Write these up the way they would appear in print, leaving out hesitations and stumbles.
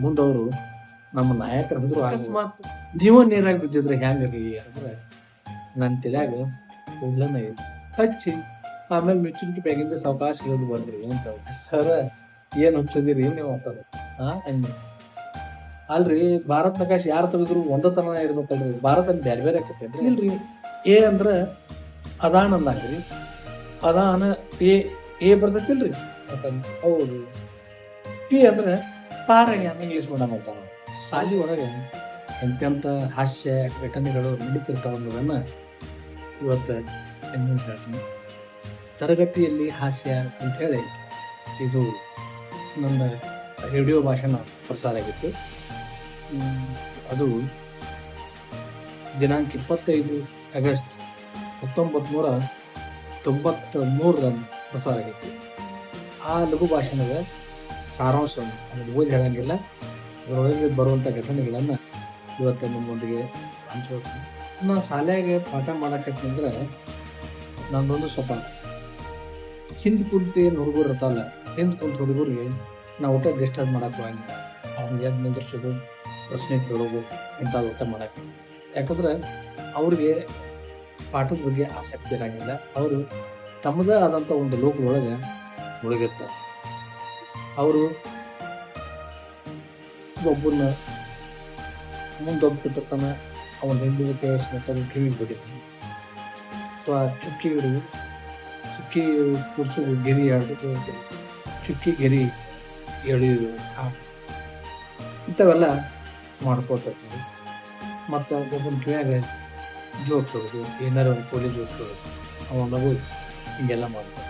ಮುಂದವರು ನಮ್ಮ ನಾಯಕರ ಹೆಸರು ಅಕಸ್ಮಾತ್ ಜೀವ ನೀರಾಗಿ ಬಿದ್ದಿದ್ರೆ ಹೆಂಗ್ರಿ ಅಂದ್ರೆ ನನ್ನ ತಲ್ಯಾಗ ಕೂಡ್ಲನ್ನ ಹಚ್ಚಿ ಆಮೇಲೆ ಮೆಚುರಿಟಿ ಬ್ಯಾಗಿಂದ ಸಾವಕಾಶ ಇಳಿದು ಬಂದ್ರಿ ಅಂತ ಸರ ಏನ್ ಹಚ್ಚದಿರಿ ನೀವು ಅಂತಾರೆ ಹಂಗೆ ಅಲ್ರಿ ಭಾರತ್ ನಕಾಶ್ ಯಾರು ತೆಗೆದ್ರು ಒಂದತನ ಇರ್ಬೇಕಲ್ರಿ ಭಾರತ ಬೇರೆ ಬೇರೆ ಆಕತ್ತೇನ್ರಿ ಇಲ್ರಿ ಎ ಅಂದ್ರ ಅದಾನ ಅಂದಾಗ್ರಿ ಅದಾನ ಎ ಬರ್ತೈತಿಲ್ರಿ ಹೌದು ಪಿ ಅಂದ್ರೆ ಪಾರಾಗ್ಯಾನ ಇಂಗ್ಲೀಷ್ ಮೀಡಿಯಂ ಅಂತಾರ ಶಾಲಿ ಒಳಗೆ ಎಂತೆಂಥ ಹಾಸ್ಯ ಘಟನೆಗಳು ನಡೀತಿರ್ತಾವ ಅನ್ನೋದನ್ನ ಇವತ್ತು ಹೇಳ್ತೀನಿ. ತರಗತಿಯಲ್ಲಿ ಹಾಸ್ಯ ಅಂತ ಹೇಳಿ ಇದು ನನ್ನ ರೇಡಿಯೋ ಭಾಷಣ ಪ್ರಸಾರ ಆಗಿತ್ತು. ಅದು ದಿನಾಂಕ 25 ಆಗಸ್ಟ್ 1993 ಪ್ರಸಾರ ಆಗಿತ್ತು. ಆ ಲಘು ಭಾಷಣದ ಸಾರಾಂಶವನ್ನು ಅದನ್ನು ಓದಿ ಹೇಳಂಗಿಲ್ಲ, ಅದರೊಳಗೆ ಬರುವಂಥ ಘಟನೆಗಳನ್ನು ಇವತ್ತು ನಮ್ಮೊಂದಿಗೆ ಹಂಚ್ಕೊಳ್ತೀನಿ. ನಾ ಶಾಲೆಯಾಗೆ ಪಾಠ ಮಾಡಕತ್ತಂದ್ರೆ ನಂದೊಂದು ಸ್ವಲ್ಪ ಹಿಂದೆ ಕುಂತು ಏನು ಹುಡುಗರು ಇರ್ತಾವಲ್ಲ, ಹಿಂದೆ ಕುಂತ ಹುಡುಗರಿಗೆ ನಾವು ಊಟ ಡಿಸ್ಟರ್ಬ್ ಮಾಡಕ್ಕೆ ಹೋಗಂಗಿಲ್ಲ. ಅವ್ನಿಗೆ ಎದ್ದು ನಿಂದ್ರಿಸೋದು, ಪ್ರಶ್ನೆ ಕೇಳೋದು ಇಂಥದ್ದು ಊಟ ಮಾಡಕ್ಕೆ. ಯಾಕಂದ್ರೆ ಅವ್ರಿಗೆ ಪಾಠದ ಬಗ್ಗೆ ಆಸಕ್ತಿ ಇರೋಂಗಿಲ್ಲ. ಅವರು ತಮ್ಮದೇ ಆದಂಥ ಒಂದು ಲೋಕದೊಳಗೆ ಮುಳುಗಿರ್ತಾರೆ. ಅವರು ಒಬ್ಬನ್ನ ಮುಂದೊಬ್ಬಿಟ್ಟಿರ್ತಾನೆ, ಅವನ ಹಿಂದಿನ ಕೇಳಿಸ್ಬೇಕಾದ್ರೆ ಕಿವಿಗೆ ಬಿಟ್ಟಿರ್ತಾನೆ. ಅಥವಾ ಚುಕ್ಕಿ ಹಿಡಿದು ಚುಕ್ಕಿ ಕುಡಿಸೋದು, ಗಿರಿ ಆಡೋದು, ಚುಕ್ಕಿ ಗಿರಿ ಎಳೆಯೋದು, ಇಂಥವೆಲ್ಲ ಮಾಡ್ಕೊತಿರ್ತೀವಿ. ಮತ್ತು ಒಬ್ಬನ ಕಿವಿಯಾಗ ಜೋಕ್ ಹೊಡೋದು, ಏನಾರು ಒಂದು ಪೊಲೀಸ್ ಜೋಕ್ ಹೊಡೋದು, ಅವನ ನಗು, ಹಿಂಗೆಲ್ಲ ಮಾಡ್ತಾರೆ.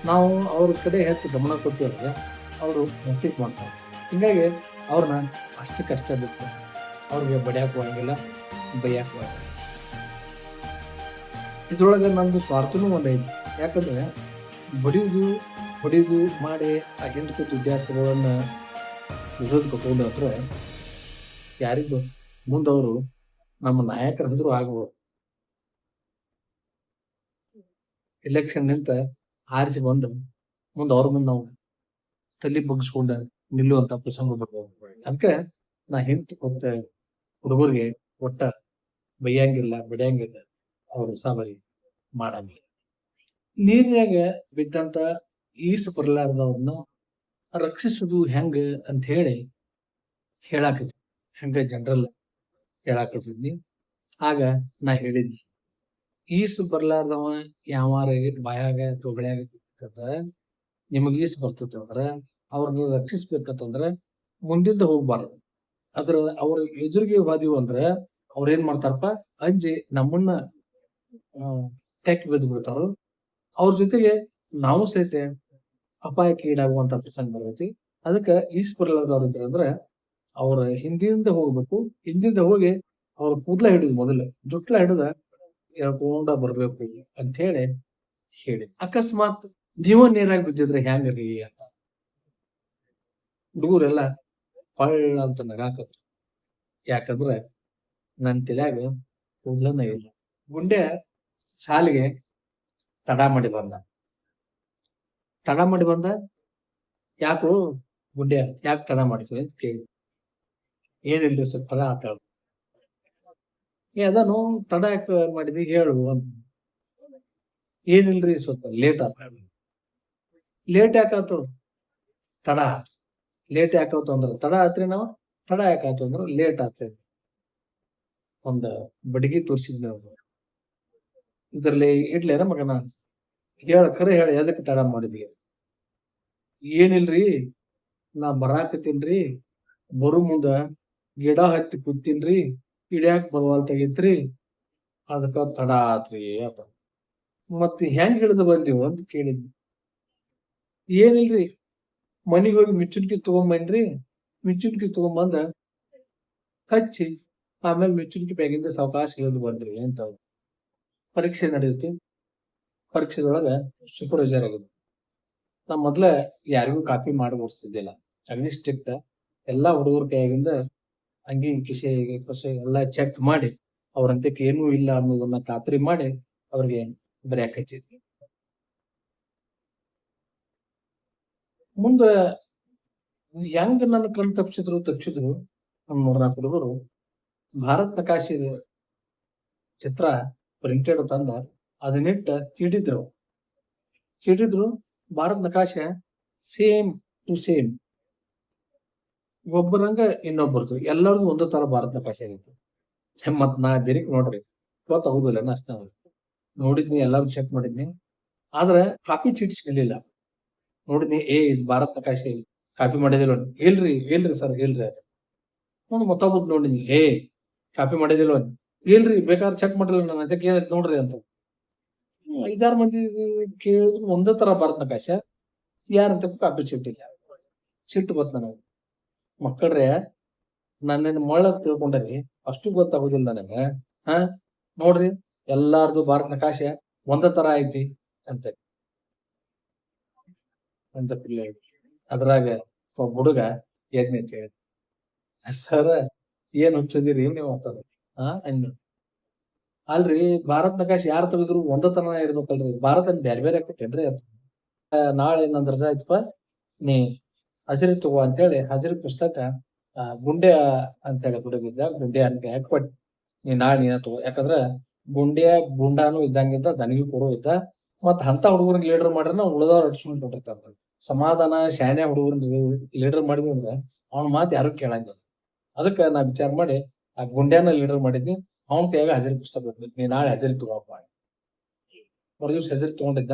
ನಾವು ಅವ್ರ ಕಡೆ ಹೆಚ್ಚು ಗಮನ ಕೊಟ್ಟಿದ್ರೆ ಅವರು ಮುತ್ತಿಗೆ ಮಾಡ್ತಾರೆ. ಹೀಗಾಗಿ ಅವ್ರನ್ನ ಅಷ್ಟಕ್ಕಷ್ಟ ಬಿಟ್ಟು ಅವ್ರಿಗೆ ಬಡಿಯಾಕೆ ಹೋಗಂಗಿಲ್ಲ, ಬೈಯಾಕೆ ಹೋಗಂಗಿಲ್ಲ. ಇದ್ರೊಳಗೆ ನಂದು ಸ್ವಾರ್ಥನೂ ಒಂದೈತಿ. ಯಾಕಂದರೆ ಹೊಡಿಯೋದು ಮಾಡಿ ಆ ಹಿಂದೆ ಕೂತು ವಿದ್ಯಾರ್ಥಿಗಳನ್ನ ವಿರೋಧ ಕಟ್ಕೊಂಡು ಹತ್ರ ಯಾರಿಗೂ ಮುಂದವರು ನಮ್ಮ ನಾಯಕರ ಹೆಸರು ಆಗ್ಬೋದು. ಎಲೆಕ್ಷನ್ ನಿಂತ ಆರಿಸಿ ಬಂದು ಮುಂದೆ ಅವ್ರ ಮುಂದೆ ನಾವು ತಲೆ ಬಗ್ಗಿಸ್ಕೊಂಡು ನಿಲ್ಲುವಂತ ಪ್ರಸಂಗ ಬರ್ಬೋದು. ಅದಕ್ಕೆ ನಾ ಹಿಂದೆ ಕೂತ ಹುಡುಗರಿಗೆ ಒಟ್ಟ ಬೈಯಂಗಿಲ್ಲ, ಬಡಿಯಂಗಿಲ್ಲ, ಅವ್ರು ಸಾಬರಿ ಮಾಡಂಗಿಲ್ಲ. ನೀರಿನಾಗ ಬಿದ್ದಂತ ಈಸು ಬರಲಾರ್ದವ್ರನ್ನ ರಕ್ಷಿಸುದು ಹೆಂಗ ಅಂತ ಹೇಳಿ ಹೇಳಾಕತ್ತಿ, ಹೆಂಗ ಜನರಲ್ ಹೇಳಾಕತ್ತಿದ್ನಿ. ಆಗ ನಾ ಹೇಳಿದ್ನಿ, ಈಸು ಬರ್ಲಾರ್ದವ ಯಾವಾರ ಬಾಯಾಗ ತೊಗಳ್ಯಾಗ ನಿಮಗೆ ಈಸು ಬರ್ತೈತೆ ಅಂದ್ರೆ ಅವ್ರನ್ನ ರಕ್ಷಿಸ್ಬೇಕಂತಂದ್ರೆ ಮುಂದಿಂದ ಹೋಗ್ಬಾರ್ದು. ಅದ್ರ ಅವ್ರ ಎದುರಿಗೆ ಹೋದಿವು ಅಂದ್ರೆ ಅವ್ರೇನ್ ಮಾಡ್ತಾರಪ್ಪ, ಅಂಜಿ ನಮ್ಮನ್ನ ಟೆಕ್ ಬಿದ್ದು ಬಿಡ್ತಾರ. ಅವ್ರ ಜೊತೆಗೆ ನಾವು ಸಹಿತ ಅಪಾಯಕ್ಕೆ ಈಡಾಗುವಂತ ಪ್ರಸಂಗ ಬರ್ತೈತಿ. ಅದಕ್ಕೆ ಈಸ್ ಬರ್ಲಾರ್ದವ್ರ ಇದ್ರಂದ್ರೆ ಅವ್ರ ಹಿಂದಿಂದ ಹೋಗ್ಬೇಕು. ಹಿಂದಿಂದ ಹೋಗಿ ಅವ್ರ ಕೂದ್ಲ ಹಿಡಿದು, ಮೊದಲು ಜುಟ್ಲ ಹಿಡಿದ ಎಳ್ಕೊಂಡ ಬರ್ಬೇಕು ಅಂತ ಹೇಳಿ ಅಕಸ್ಮಾತ್ ಜೀವ ನೀರಾಗಿ ಬಿದ್ದಿದ್ರೆ ಹೆಂಗ್ರಿ ಅಂತ ಹುಡುಗರೆಲ್ಲ ಹೊಳ್ಳ ಅಂತ ನಗಾಕತ್ತು. ಯಾಕಂದ್ರೆ ನನ್ನ ತಲ್ಯಾಗ ಕೂದ್ಲನ್ನ ಇಲ್ಲ. ಗುಂಡೆ ಸಾಲಿಗೆ ತಡ ಮಾಡಿ ಬಂದ. ಯಾಕು ಗುಂಡೆ ಯಾಕೆ ತಡ ಮಾಡಿದ್ವಿ ಅಂತ ಕೇಳಿ, ಏನಿಲ್ರಿ ಸ್ವಲ್ಪ ತಡ ಆತಾಳ. ಅದನ್ನು ತಡ ಯಾಕೆ ಮಾಡಿದ್ವಿ ಹೇಳು ಅಂತ. ಏನಿಲ್ರಿ ಸ್ವಲ್ಪ ಲೇಟ್ ಆತ. ಲೇಟ್ ಯಾಕಾತು? ತಡ ಆತು. ಲೇಟ್ ಯಾಕಾಯ್ತು ಅಂದ್ರೆ ತಡ ಆತ್ರಿ. ನಾವು ತಡ ಯಾಕಾಯ್ತು ಅಂದ್ರೆ ಲೇಟ್ ಆತ್ರಿ. ಒಂದ ಬಡಗಿ ತೋರಿಸಿದ್ವಿ ಅವ್ರು. ಇದ್ರಲ್ಲಿ ಇಡ್ಲೇರ ಮಗನ ಖರೆ ಹೇಳ, ಎದಕ್ಕೆ ತಡ ಮಾಡಿದ್ವಿ? ಏನಿಲ್ರಿ, ನಾ ಬರಾಕತ್ತೀನ್ರಿ, ಬರು ಮುಂದ ಗಿಡ ಹತ್ತಿ ಕೂತೀನ್ರಿ, ಹಿಡ್ಯಾಕ್ ಬರವಾಲ್ ತೆಗಿತ್ರಿ, ಅದಕ್ಕ ತಡ ಆತ್ರಿ ಅಂತ. ಮತ್ತೆ ಹೆಂಗ್ ಹಿಡಿದು ಬಂದೀವು ಅಂತ ಕೇಳಿದ್ವಿ. ಏನಿಲ್ರಿ, ಮನಿಗ್ ಹೋಗಿ ಮಿಚ್ಚುನ್ಕಿ ತಗೊಂಬಂದ ಹಚ್ಚಿ ಆಮೇಲೆ ಮಿಚ್ಚುನ್ಕಿ ಬ್ಯಾಗಿಂದ ಸಾವಕಾಶ ಇಳಿದು ಬಂದ್ರಿ ಅಂತ. ಪರೀಕ್ಷೆ ನಡೆಯುತ್ತೆ. ಪರೀಕ್ಷೆದೊಳಗ ಸೂಪರ್ವೈಸರ್ ಆಗಿದೆ. ನಾ ಮೊದ್ಲ ಯಾರಿಗೂ ಕಾಪಿ ಮಾಡಿ ಓಡಿಸ್ತಿದ್ದಿಲ್ಲ, ಅಗ್ನಿ ಸ್ಟ್ರಿಕ್ಟ್. ಎಲ್ಲಾ ಹುಡುಗರ ಕೈಯಾಗಿಂದ ಅಂಗಿ ಕಿಸೆ ಎಲ್ಲ ಚೆಕ್ ಮಾಡಿ ಅವ್ರಂತಕ್ಕೆ ಏನೂ ಇಲ್ಲ ಅನ್ನೋದನ್ನ ಖಾತ್ರಿ ಮಾಡಿ ಅವ್ರಿಗೆ ಬರೆಯಕ್ ಹಚ್ಚಿದ್ವಿ. ಮುಂದ ಹೆಂಗ್ ನನ್ನ ಕಣ್ ತಪ್ಪಿಸಿದ್ರು ಒಂದ್ 3-4 ಹುಡುಗರು ಭಾರತ್ ನಕಾಶಿ ಚಿತ್ರ ಪ್ರಿಂಟೆಡ್ ತಂದ ಅದನ್ನಿಟ್ಟ ಚೀಟಿದ್ರು ಭಾರತ್ ನಕಾಶೆ ಸೇಮ್ ಟು ಸೇಮ್ ಒಬ್ಬರಂಗ ಇನ್ನೊಬ್ಬರದು ಎಲ್ಲರದು ಒಂದೇ ತರ ಭಾರತ್ ನಕಾಶೆ ಆಗಿತ್ತು. ಮತ್ ನಾ ಬೆರಿಕ್ ನೋಡ್ರಿ ಗೊತ್ತಾಗುದಿಲ್ಲ ಅಷ್ಟ ನೋಡಿದ್ನಿ, ಎಲ್ಲಾರು ಚೆಕ್ ಮಾಡಿದ್ನಿ, ಆದ್ರ ಕಾಪಿ ಚೀಟ್ ಸಿಗಲಿಲ್ಲ. ನೋಡಿದ್ನಿ, ಇದು ಭಾರತ್ ನಕಾಶೆ ಕಾಪಿ ಮಾಡಿದಿಲ್ಲ. ಇಲ್ರಿ ಸರ್ ಇಲ್ರಿ ಆತ ಮತ್ತೊಬ್ಬ ನೋಡಿದ್ನಿ, ಕಾಪಿ ಮಾಡಿದಿಲ್ವ, ಇಲ್ರಿ ಬೇಕಾದ್ರೆ ಚೆಕ್ ಮಾಡಿಲ್ಲ ನಾನು ಅದಕ್ಕೆ ಏನೈತಿ ನೋಡ್ರಿ ಅಂತ. 5-6 ಮಂದಿ ಕೇಳಿದ್ರು ಒಂದೇ ತರ ಭಾರತ್ ನಕಾಶ, ಯಾರಂತ ಕಾಪಿ ಚೀಟ್ ಇಲ್ಲ. ಸಿಟ್ಟು ಬತ್ ನನಗೆ, ಮಕ್ಕಳ್ರೆ ನನ್ನೇನು ಮಳ್ಳ ತಿಳ್ಕೊಂಡ್ರಿ, ಅಷ್ಟು ಗೊತ್ತಾಗುದಿಲ್ಲ ನನಗ. ನೋಡ್ರಿ ಎಲ್ಲಾರ್ದು ಭಾರತ್ ನಕಾಶೆ ಒಂದೇ ತರ ಐತಿ ಅಂತ ಅದ್ರಾಗ ಒಬ್ಬ ಹುಡುಗ ಎದ್ನಿ ಅಂತ ಹೇಳಿ, ಸರ ಏನ್ ಹುಚ್ಚದಿರಿ ನೀವು ಅಂತದ. ಅಲ್ರಿ ಭಾರತ್ ನಕಾಶೆ ಯಾರು ತೆಗೆದ್ರು ಒಂದೇ ತರನ ಇರ್ಬೇಕಲ್ರಿ, ಭಾರತ ಬ್ಯಾರೆ ಬೇರೆ ಆಕೈತೇನ್ರಿ ಅಂತ. ನಾಳೆ ನಂದ್ ರಜಾ ಆಯ್ತಪ್ಪ, ನೀ ಹಸಿರು ತಗೋ ಅಂತೇಳಿ ಹಸಿರು ಪುಸ್ತಕ ಗುಂಡೆ ಅಂತೇಳಿ ಹುಡುಗಿದ್ದ, ಗುಂಡೆ ಅಂತ ಹಾಕ್ಕೊಟ್, ನೀ ನಾಳೆ ನೀನ ತಗೋ. ಯಾಕಂದ್ರ ಗುಂಡೆ ಗುಂಡಾನು ಇದ್ದಂಗಿದ್ದ, ದನಿಗೂ ಕೊಡೋ ಇದ್ದ. ಮತ್ ಅಂತ ಹುಡುಗರಿಗೆ ಲೀಡರ್ ಮಾಡ್ರ ನಾವು ಉಳಿದವ್ರು ಅಡ್ಸ್ಕೊಂಡ್ ಕೊಟ್ಟಿರ್ತಾರ. ಸಮಾಧಾನ ಶಾನೆ ಹುಡುಗರನ್ನ ಲೀಡರ್ ಮಾಡಿದ್ವಿ ಅಂದ್ರೆ ಅವ್ನ ಮಾತು ಯಾರು ಕೇಳಂಗಿಲ್ಲ. ಅದಕ್ಕ ನಾ ವಿಚಾರ ಮಾಡಿ ಆ ಗುಂಡ್ಯಾನ ಲೀಡರ್ ಮಾಡಿದ್ನಿ. ಅವನ್ ಕೈಯಾಗ ಹಜರಿ ಪುಸ್ತಕ ನೀ ನಾಳೆ ಹಜರಿ ತಗೋಪ್ಪ. ಮರುದಿವ್ಸ ಹಜರಿ ತಗೊಂಡಿದ್ದ.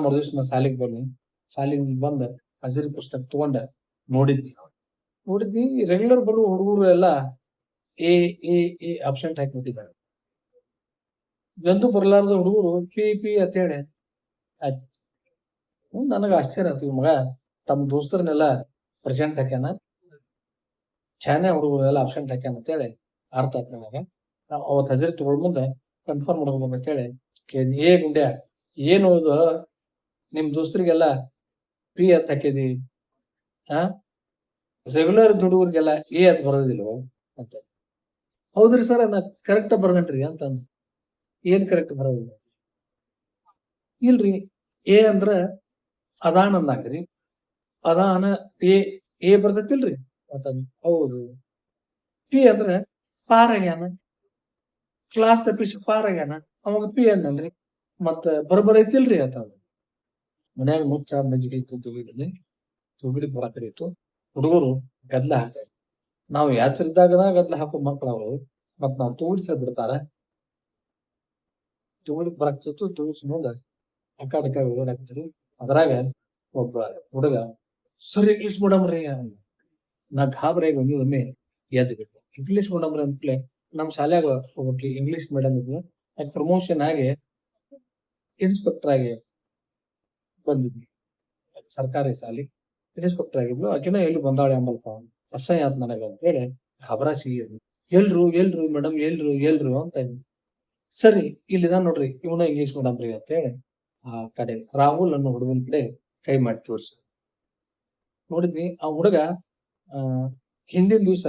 ಮರುದಿವ್ಸ ನಾ ಸಾಲಿಗೆ ಬಂದ ಹಜರಿ ಪುಸ್ತಕ ತಗೊಂಡ ನೋಡಿದ್ನಿ ರೆಗ್ಯುಲರ್ ಬರುವ ಹುಡುಗರು ಎಲ್ಲ ಎ ಎ ಎ ಅಬ್ಸೆಂಟ್ ಹಾಕಿಬಿಟ್ಟಿದ್ದಾರೆ. ಗಂತು ಬರಲಾರದ ಹುಡುಗರು ಪಿ ಅಂತೇಳಿ ಆಯ್ತು. ನನಗ ಆಶ್ಚರ್ಯ ಆಯ್ತು, ಮಗ ತಮ್ಮ ದೋಸ್ತರನ್ನೆಲ್ಲ ಪ್ರೆಸೆಂಟ್ ಹಾಕ್ಯಾನ, ಚಾನೆ ಹುಡುಗರೆಲ್ಲ ಅಬ್ಸೆಂಟ್ ಹಾಕ್ಯಾನ ಅಂತೇಳಿ ಅರ್ಥ ಆಯ್ತು ನನಗ. ಅವತ್ ಹಜರಿ ತಗೊಳ್ ಮುಂದೆ ಕನ್ಫರ್ಮ್ ಮಾಡ್ಬೇಕು ಅಂತೇಳಿ ಗುಂಡ್ಯಾ ಏನು ನಿಮ್ ದೋಸ್ತರಿಗೆಲ್ಲ ಪಿ ಅಂತ ಹಾಕಿದಿ, ರೆಗ್ಯುಲರ್ ಹುಡುಗರಿಗೆಲ್ಲ ಎ ಅಂತ ಬರೋದಿಲ್ವ ಅಂತ. ಹೌದ್ರಿ ಸರ್ ನಾ ಕರೆಕ್ಟ್ ಬರ್ದನ್ರಿ ಅಂತ. ಏನ್ ಕರೆಕ್ಟ್ ಬರೋದಿಲ್ಲ? ಇಲ್ರಿ, ಎ ಅಂದ್ರ ಅದಾನ ಅಂದಂಗ್ರಿ, ಅದಾನ ಎ ಬರ್ತೈತಿಲ್ರಿ ಅಂತ. ಹೌದು. ಪಿ ಅಂದ್ರ ಪಾರಾಗ್ಯಾನ, ಕ್ಲಾಸ್ ತಪ್ಪಿಸಿ ಪಾರಾಗ್ಯಾನ, ಅವಾಗ ಪಿ ಅಂದನ್ರಿ. ಮತ್ತ ಬರಬರ ಐತಿಲ್ರಿ ಅಂತ. ಮನ್ಯಾಗ ಮುಚ್ಚ ಮಜ್ಜಿಗೆ ಇತ್ತು, ತುಗಿಡಿ ಬರ ಕಡೆ ಇತ್ತು. ಹುಡುಗರು ಗದ್ಲ ಹಾಕ, ನಾವು ಯಾಚರಿದ್ದಾಗದ ಗದ್ಲ ಹಾಕೋ ಮಕ್ಳು ಅವರು. ಮತ್ ನಾವು ತೂಗಿಸ ಬಿಡ್ತಾರ, ತೂಗಿಡಿ ಬರಾಕ್ತಿತ್ತು. ತೂಗಿಸ್ ಮುಂದ ಅಕ್ಕ ಓಡಾಕ್ತಿರಿ. ಅದ್ರಾಗ ಒಬ್ಬ ಹುಡುಗ ಸರ್ ಇಂಗ್ಲಿಷ್ ಮೇಡಮ್ರಿ, ನಾ ಗಾಬರಿ ಒಮ್ಮೆ ಎದ್ದು ಬಿಟ್ಟು ಇಂಗ್ಲಿಷ್ ಮೇಡಮ್ರಿ ಅಂತಲೇ ನಮ್ ಶಾಲ್ಯಾಗ ಒಬ್ಬಕ್ಕೆ ಇಂಗ್ಲಿಷ್ ಮೇಡಮ್ ಇದ್ಲು. ಪ್ರಮೋಷನ್ ಆಗಿ ಇನ್ಸ್ಪೆಕ್ಟರ್ ಆಗಿ ಬಂದಿದ್ವಿ, ಸರ್ಕಾರಿ ಶಾಲಿ ಇನ್ಸ್ಪೆಕ್ಟರ್ ಆಗಿದ್ಲು. ಆಕಿನ ಎಲ್ಲಿ ಬಂದಾಳೆ ಅಂಬಲ್ಪ ಅಸಹ್ಯ ಆತ್ ನನಗ ಅಂತ ಹೇಳಿ ಘಬರಾಸಿ, ಎಲ್ರು ಮೇಡಮ್ ಎಲ್ರು ಅಂತ ಇದ್ವಿ. ಸರಿ ಇಲ್ಲಿದ ನೋಡ್ರಿ ಇವನ ಇಂಗ್ಲಿಷ್ ಮೇಡಮ್ ರೀ ಅಂತ ಹೇಳಿ ಆ ಕಡೆ ರಾಹುಲ್ ಅನ್ನೋ ಹುಡುಗನ ಕಡೆ ಕೈ ಮಾಡಿ ತೋರ್ಸ. ನೋಡಿದ್ವಿ ಆ ಹುಡುಗ ಹಿಂದಿನ ದಿವ್ಸ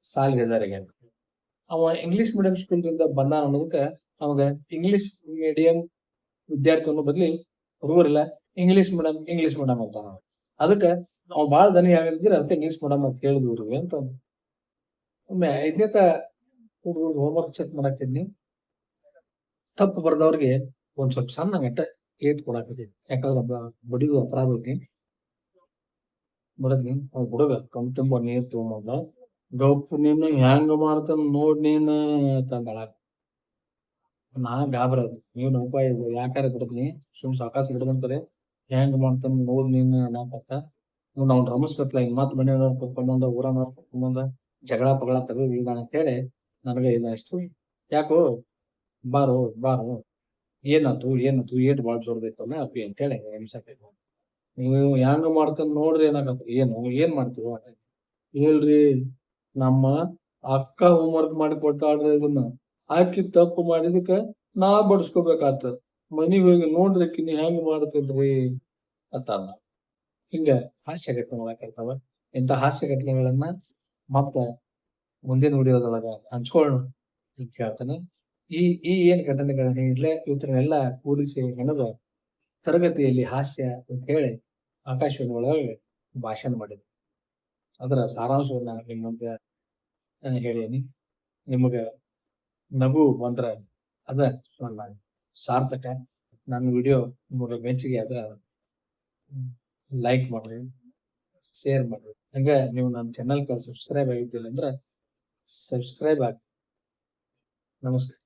ಸಾಲಿಗೆ ಹಜಾರಾಗ್ಯಾನ. ಅವ ಇಂಗ್ಲಿಷ್ ಮೀಡಿಯಂ ಸ್ಕೂಲ್ದಿಂದ ಬಂದ ಅನ್ನೋದಕ್ಕ ಅವಾಗ ಇಂಗ್ಲಿಷ್ ಮೀಡಿಯಂ ವಿದ್ಯಾರ್ಥಿ ಅನ್ನೋ ಬದ್ಲಿ ಹುಡುಗರಿಲ್ಲ ಇಂಗ್ಲಿಷ್ ಮೇಡಮ್ ಅಂತ. ಅದಕ್ಕ ಅವ್ ಬಾಳ ದನಿ ಆಗಿದ್ರೆ ಅದಕ್ಕೆ ಇಂಗ್ಲಿಷ್ ಮೇಡಮ್ ಅಂತ ಹೇಳಿದ್ವಿ ಅಂತ. ಒಮ್ಮೆ 5ನೇತ ಹುಡುಗರು ಹೋಮ್ವರ್ಕ್ ಚೆಕ್ ಮಾಡಾಕ್ತಿದ್ನಿ. ತಪ್ಪು ಬರ್ದವ್ರಿಗೆ ಒಂದ್ ಸ್ವಲ್ಪ ಸಣ್ಣ ಗಟ್ಟ ಏಟ್ ಕೊಡಾಕತಿದ್ವಿ, ಯಾಕಂದ್ರ ಬಡಿದು ಅಪರಾಧ ಐತಿ. ಬಡದ್ನಿ ಹುಡುಗ ಕಣ್ ತುಂಬ ನೀರ್ ತಗೊಂಬಂದ, ಗಪ್ ನೀನು ಹೆಂಗ ಮಾಡ್ತಾನ ನೋಡ್ ನೀನ್ ತಂದಳ. ನಾ ಗಾಬರ ನೀವು ಉಪಾಯ ಯಾಕಾರ ಬಿಡದ್ನಿ, ಸುಮ್ ಸಾವಕಾಶ ಬಿಡದಂತಾರೆ ಹೆಂಗ್ ಮಾಡ್ತಾನ ನೋಡ್ ನೀನ್ ನಾಕತ್ತ. ನಾವ್ ರಮಸ್ಬೇಕಲ್ಲ, ಹಿಂಗ್ ಮತ್ ಮನೆ ಕರ್ಕೊಂಬಂದ ಊರ ಕರ್ಕೊಂಬಂದ ಜಗಳ ಪಗಳ ತಗೋಲ್ಲ ಅಂತ ಹೇಳಿ ನನಗ ಇಷ್ಟು. ಯಾಕೋ ಬಾರು ಏನಾತು ಏಟ್ ಬಾಳ್ ಜೋರ್ದೈತಲ್ಲ ಅಪ್ಪಿ ಅಂತ ಹೇಳಿ ಹಿಂಸಬೇಕು. ನೀವು ಹೆಂಗ ಮಾಡ್ತಾನ ನೋಡ್ರಿ ಏನಾಗತ್ತ. ಏನ್ ಮಾಡ್ತೀವ ಹೇಳ್ರಿ, ನಮ್ಮ ಅಕ್ಕ ಹೋಮ್ವರ್ಕ್ ಮಾಡಿ ಕೊಟ್ಟಾಡ್ರಿ, ಇದನ್ನ ಆಕಿ ತಪ್ಪು ಮಾಡಿದಕ್ಕ ನಾ ಬಡ್ಸ್ಕೊಬೇಕಾತ. ಮನಿಗ್ ಹೋಗಿ ನೋಡ್ರಿ ನೀ ಹೆಂಗ ಮಾಡ್ತಿಲ್ರಿ ಅಂತ. ಹಿಂಗ ಹಾಸ್ಯ ಘಟನೆಗಳಾಗಿರ್ತಾವ. ಇಂಥ ಹಾಸ್ಯ ಘಟನೆಗಳನ್ನ ಮತ್ತ ಮುಂದಿನ ವಿಡಿಯೋದೊಳಗ ಹಂಚ್ಕೊಳ್ಳೋಣ ಅಂತ ಹೇಳ್ತಾನೆ. ಈ ಏನ್ ಘಟನೆಗಳನ್ನ ಇವತ್ತನ್ನೆಲ್ಲ ಕೂಡಿಸಿ ಹೆಣದ ತರಗತಿಯಲ್ಲಿ ಹಾಸ್ಯ ಅಂತ ಹೇಳಿ ಆಕಾಶವಾಣಿ ಒಳಗೆ ಭಾಷಣ ಮಾಡಿದ್ರು. ಅದರ ಸಾರಾಂಶವನ್ನ ನಿಮ್ಮ ಮುಂದೆ ಹೇಳೀನಿ. ನಿಮಗ ನಗು ಬಂದ್ರ ಅದ ನನ್ನ ಸಾರ್ಥಕ. ನನ್ನ ವಿಡಿಯೋ ನಿಮಗೆ ಮೆಚ್ಚುಗೆ ಅದ ಲೈಕ್ ಮಾಡ್ರಿ, ಶೇರ್ ಮಾಡ್ರಿ. ಹಂಗ ನೀವು ನನ್ನ ಚಾನಲ್ ಸಬ್ಸ್ಕ್ರೈಬ್ ಆಗಿದ್ದಿಲ್ಲ ಅಂದ್ರ ಸಬ್ಸ್ಕ್ರೈಬ್ ಆಗಿ. ನಮಸ್ಕಾರ.